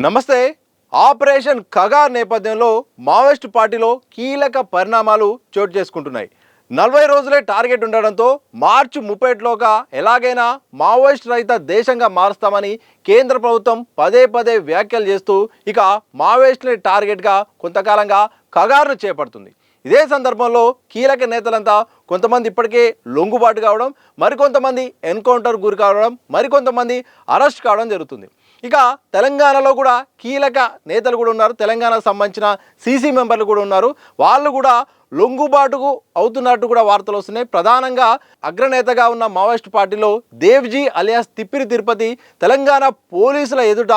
నమస్తే. ఆపరేషన్ కగార్ నేపథ్యంలో మావోయిస్టు పార్టీలో కీలక పరిణామాలు చోటు చేసుకుంటున్నాయి. 40 రోజులే టార్గెట్ ఉండడంతో మార్చి 31లోగా ఎలాగైనా మావోయిస్ట్ రహిత దేశంగా మారుస్తామని కేంద్ర ప్రభుత్వం పదే పదే వ్యాఖ్యలు చేస్తూ ఇక మావోయిస్టుల టార్గెట్గా కొంతకాలంగా కగార్ను చేపడుతుంది. ఇదే సందర్భంలో కీలక నేతలంతా కొంతమంది ఇప్పటికే లొంగుబాటు కావడం, మరికొంతమంది ఎన్కౌంటర్ గురి కావడం, మరికొంతమంది అరెస్ట్ కావడం జరుగుతుంది. ఇక తెలంగాణలో కూడా కీలక నేతలు కూడా ఉన్నారు. తెలంగాణకు సంబంధించిన సీసీ మెంబర్లు కూడా ఉన్నారు. వాళ్ళు కూడా లొంగుబాటుకు అవుతున్నట్టు కూడా వార్తలు వస్తున్నాయి. ప్రధానంగా అగ్రనేతగా ఉన్న మావోయిస్ట్ పార్టీలో దేవ్జీ అలియాస్ తిప్పిరి తిరుపతి తెలంగాణ పోలీసుల ఎదుట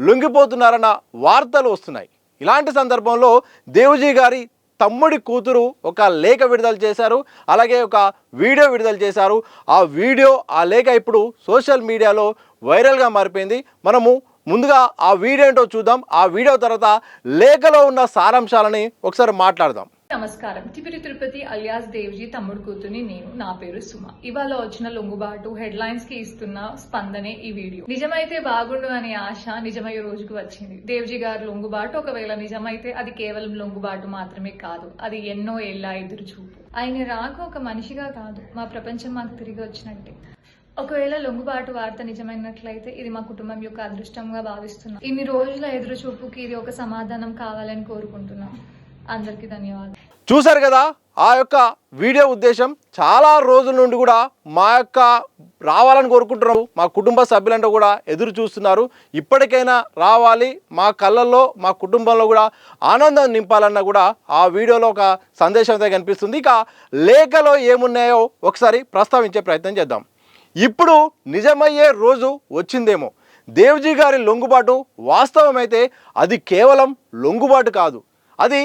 లొంగిపోతున్నారన్న వార్తలు వస్తున్నాయి. ఇలాంటి సందర్భంలో దేవ్జీ గారి తమ్ముడి కూతురు ఒక లేఖ విడుదల చేశారు, అలాగే ఒక వీడియో విడుదల చేశారు. ఆ లేఖ ఇప్పుడు సోషల్ మీడియాలో వైరల్గా మారిపోయింది. మనము ముందుగా ఆ వీడియో ఏంటో చూద్దాం. ఆ వీడియో తర్వాత లేఖలో ఉన్న సారాంశాలని ఒకసారి మాట్లాడదాం. నమస్కారం. తిపిరి తిరుపతి అలియాస్ దేవ్జీ తమ్ముడు కూతుని నేను. నా పేరు సుమ. ఇవాళ వచ్చిన లొంగుబాటు హెడ్లైన్స్ కి ఇస్తున్న స్పందనే ఈ వీడియో. నిజమైతే బాగుండు అనే ఆశ నిజమయ్యే రోజుకు వచ్చింది. దేవ్జీ గారు లొంగుబాటు ఒకవేళ నిజమైతే అది కేవలం లొంగుబాటు మాత్రమే కాదు, అది ఎన్నో ఏళ్ల ఎదురు చూపు. ఆయన రాక ఒక మనిషిగా కాదు, మా ప్రపంచం మాకు తిరిగి వచ్చినట్టే. ఒకవేళ లొంగుబాటు వార్త నిజమైనట్లయితే ఇది మా కుటుంబం యొక్క అదృష్టంగా భావిస్తున్నాం. ఇన్ని రోజుల ఎదురు చూపుకి ఇది ఒక సమాధానం కావాలని కోరుకుంటున్నాం. అందరికీ ధన్యవాదాలు. చూశారు కదా, ఆ యొక్క వీడియో ఉద్దేశం. చాలా రోజుల నుండి కూడా మా యొక్క రావాలని కోరుకుంటున్నారు, మా కుటుంబ సభ్యులంటూ కూడా ఎదురు చూస్తున్నారు. ఇప్పటికైనా రావాలి, మా కళ్ళల్లో మా కుటుంబంలో కూడా ఆనందం నింపాలన్న కూడా ఆ వీడియోలో ఒక సందేశం అయితే కనిపిస్తుంది. ఇక లేఖలో ఏమున్నాయో ఒకసారి ప్రస్తావించే ప్రయత్నం చేద్దాం. ఇప్పుడు నిజమయ్యే రోజు వచ్చిందేమో. దేవ్జీ గారి లొంగుబాటు వాస్తవమైతే అది కేవలం లొంగుబాటు కాదు, అది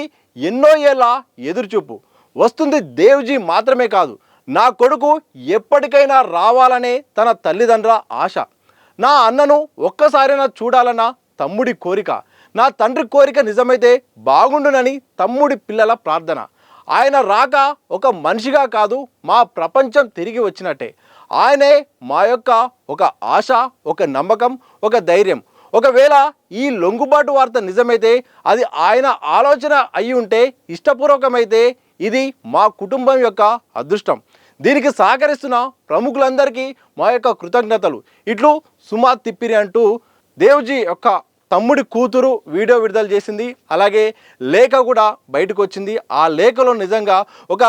ఎన్నో ఏళ్ళ ఎదురుచూపు. వస్తుంది దేవ్జీ మాత్రమే కాదు, నా కొడుకు ఎప్పటికైనా రావాలనే తన తల్లిదండ్రుల ఆశ, నా అన్నను ఒక్కసారైనా చూడాలన్న తమ్ముడి కోరిక, నా తండ్రి కోరిక నిజమైతే బాగుండునని తమ్ముడి పిల్లల ప్రార్థన. ఆయన రాక ఒక మనిషిగా కాదు, మా ప్రపంచం తిరిగి వచ్చినట్టే. ఆయనే మా యొక్క ఒక ఆశ, ఒక నమ్మకం, ఒక ధైర్యం. ఒకవేళ ఈ లొంగుబాటు వార్త నిజమైతే, అది ఆయన ఆలోచన అయి ఉంటే, ఇష్టపూర్వకమైతే ఇది మా కుటుంబం యొక్క అదృష్టం. దీనికి సహకరిస్తున్న ప్రముఖులందరికీ మా యొక్క కృతజ్ఞతలు. ఇట్లు సుమా తిప్పిరి అంటూ దేవ్జీ యొక్క తమ్ముడి కూతురు వీడియో విడుదల చేసింది. అలాగే లేఖ కూడా బయటకు వచ్చింది. ఆ లేఖలో నిజంగా ఒక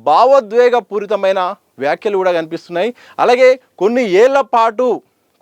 భావోద్వేగపూరితమైన వ్యాఖ్యలు కూడా కనిపిస్తున్నాయి. అలాగే కొన్ని ఏళ్ల పాటు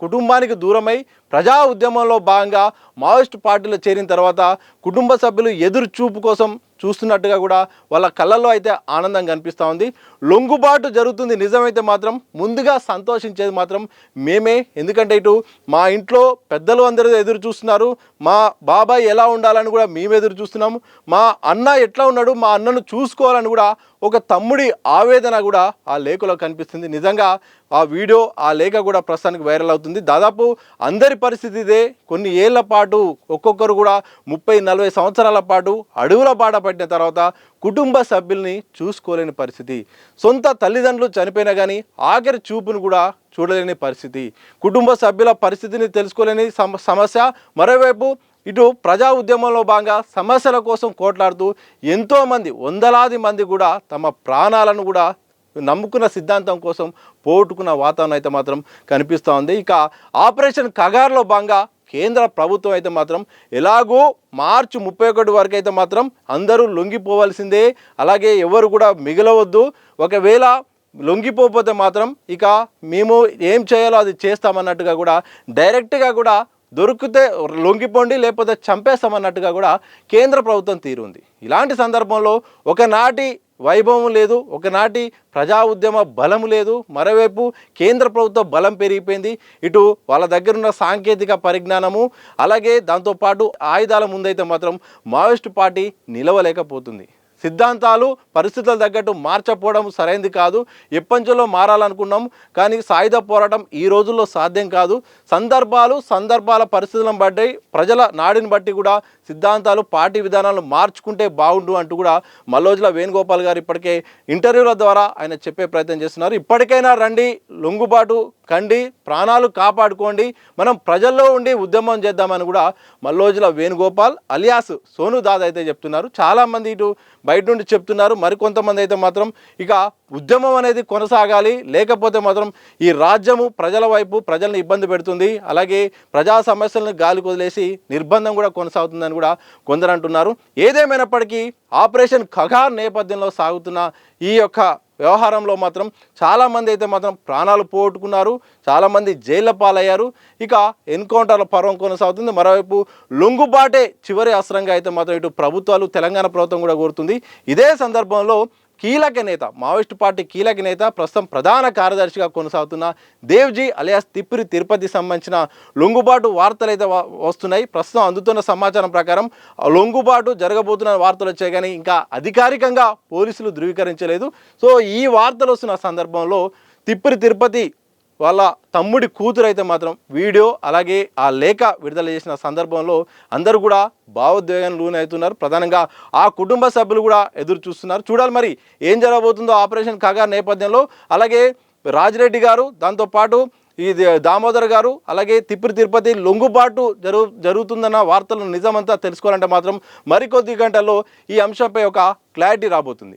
కుటుంబానికి దూరమై ప్రజా ఉద్యమంలో భాగంగా మావోయిస్టు పార్టీలో చేరిన తర్వాత కుటుంబ సభ్యులు ఎదురు చూపు కోసం చూస్తున్నట్టుగా కూడా వాళ్ళ కళ్ళల్లో అయితే ఆనందం కనిపిస్తూ ఉంది. లొంగుబాటు జరుగుతుంది నిజమైతే మాత్రం ముందుగా సంతోషించేది మాత్రం మేమే. ఎందుకంటే ఇటు మా ఇంట్లో పెద్దలు అందరూ ఎదురు చూస్తున్నారు, మా బాబాయ్ ఎలా ఉండాలని కూడా మేము ఎదురు చూస్తున్నాము, మా అన్న ఎట్లా ఉన్నాడు, మా అన్నను చూసుకోవాలని కూడా ఒక తమ్ముడి ఆవేదన కూడా ఆ లేఖలో కనిపిస్తుంది. నిజంగా ఆ వీడియో, ఆ లేఖ కూడా ప్రస్తుతానికి వైరల్ అవుతుంది. దాదాపు అందరి పరిస్థితి ఇదే. కొన్ని ఏళ్ల పాటు ఒక్కొక్కరు కూడా 30-40 సంవత్సరాల పాటు అడవుల బాట పట్టిన తర్వాత కుటుంబ సభ్యుల్ని చూసుకోలేని పరిస్థితి. సొంత తల్లిదండ్రులు చనిపోయినా కానీ ఆఖరి చూపును కూడా చూడలేని పరిస్థితి. కుటుంబ సభ్యుల పరిస్థితిని తెలుసుకోలేని సమస్య. మరోవైపు ఇటు ప్రజా ఉద్యమంలో భాగంగా సమస్యల కోసం కోట్లాడుతూ ఎంతోమంది, వందలాది మంది కూడా తమ ప్రాణాలను కూడా నమ్ముకున్న సిద్ధాంతం కోసం పోగొట్టుకున్న వాతావరణం అయితే మాత్రం కనిపిస్తూ ఉంది. ఇక ఆపరేషన్ కగార్లో భాగంగా కేంద్ర ప్రభుత్వం అయితే మాత్రం ఎలాగో మార్చి 31 వరకు అయితే మాత్రం అందరూ లొంగిపోవాల్సిందే, అలాగే ఎవరు కూడా మిగలవద్దు, ఒకవేళ లొంగిపోతే మాత్రం ఇక మేము ఏం చేయాలో అది చేస్తామన్నట్టుగా కూడా డైరెక్ట్గా కూడా దొరికితే లొంగిపోండి, లేకపోతే చంపేస్తామన్నట్టుగా కూడా కేంద్ర ప్రభుత్వం తీరుంది. ఇలాంటి సందర్భంలో ఒకనాటి వైభవం లేదు, ఒకనాటి ప్రజా ఉద్యమ బలం లేదు. మరోవైపు కేంద్ర ప్రభుత్వ బలం పెరిగిపోయింది. ఇటు వాళ్ళ దగ్గరున్న సాంకేతిక పరిజ్ఞానము, అలాగే దాంతోపాటు ఆయుధాల ముందైతే మాత్రం మావోయిస్టు పార్టీ నిలవలేకపోతుంది. సిద్ధాంతాలు పరిస్థితుల తగ్గట్టు మార్చకపోవడం సరైనది కాదు. ఎప్పంచలో మారాలనుకున్నాం, కానీ సాయుధ పోరాటం ఈ రోజుల్లో సాధ్యం కాదు. సందర్భాల పరిస్థితులను బట్టి, ప్రజల నాడిని బట్టి కూడా సిద్ధాంతాలు, పార్టీ విధానాలను మార్చుకుంటే బాగుండు అంటూ కూడా మల్లోజుల వేణుగోపాల్ గారు ఇప్పటికే ఇంటర్వ్యూల ద్వారా ఆయన చెప్పే ప్రయత్నం చేస్తున్నారు. ఇప్పటికైనా రండి, లొంగుబాటు కండి, ప్రాణాలు కాపాడుకోండి, మనం ప్రజల్లో ఉండి ఉద్యమం చేద్దామని కూడా మల్లోజుల వేణుగోపాల్ అలియాస్ సోను దాదా అయితే చెప్తున్నారు. చాలామంది ఇటు బయట నుండి చెప్తున్నారు. మరికొంతమంది అయితే మాత్రం ఇక ఉద్యమం అనేది కొనసాగాలి, లేకపోతే మాత్రం ఈ రాజ్యము ప్రజల వైపు ప్రజల్ని ఇబ్బంది పెడుతుంది, అలాగే ప్రజా సమస్యలను గాలికి వదిలేసి నిర్బంధం కూడా కొనసాగుతుందని కూడా కొందరు అంటున్నారు. ఏదేమైనప్పటికీ ఆపరేషన్ ఖగార్ నేపథ్యంలో సాగుతున్న ఈ యొక్క వ్యవహారంలో మాత్రం చాలామంది అయితే మాత్రం ప్రాణాలు పోగొట్టుకున్నారు, చాలామంది జైళ్ళ పాలయ్యారు. ఇక ఎన్కౌంటర్ల పర్వం కొనసాగుతుంది. మరోవైపు లొంగుబాటే చివరి అస్త్రంగా అయితే మాత్రం ఇటు ప్రభుత్వాలు, తెలంగాణ ప్రభుత్వం కూడా కోరుతుంది. ఇదే సందర్భంలో కీలక నేత, మావోయిస్టు పార్టీ కీలక నేత, ప్రస్తుతం ప్రధాన కార్యదర్శిగా కొనసాగుతున్న దేవ్జీ అలియాస్ తిప్పిరి తిరుపతి సంబంధించిన లొంగుబాటు వార్తలు అయితే వస్తున్నాయి. ప్రస్తుతం అందుతున్న సమాచారం ప్రకారం లొంగుబాటు జరగబోతున్న వార్తలు వచ్చాయి, కానీ ఇంకా అధికారికంగా పోలీసులు ధృవీకరించలేదు. సో ఈ వార్తలు వస్తున్న సందర్భంలో తిప్పిరి తిరుపతి వాళ్ళ తమ్ముడి కూతురు అయితే మాత్రం వీడియో అలాగే ఆ లేఖ విడుదల చేసిన సందర్భంలో అందరూ కూడా భావోద్వేగానికి లోనవుతున్నారు. ప్రధానంగా ఆ కుటుంబ సభ్యులు కూడా ఎదురు చూస్తున్నారు. చూడాలి మరి ఏం జరగబోతుందో ఆపరేషన్ ఖగార్ నేపథ్యంలో. అలాగే రాజిరెడ్డి గారు, దాంతోపాటు ఈ దామోదర్ గారు, అలాగే తిప్పిరి తిరుపతి లొంగుబాటు జరుగుతుందన్న వార్తలను నిజమంతా తెలుసుకోవాలంటే మాత్రం మరికొద్ది గంటల్లో ఈ అంశంపై ఒక క్లారిటీ రాబోతుంది.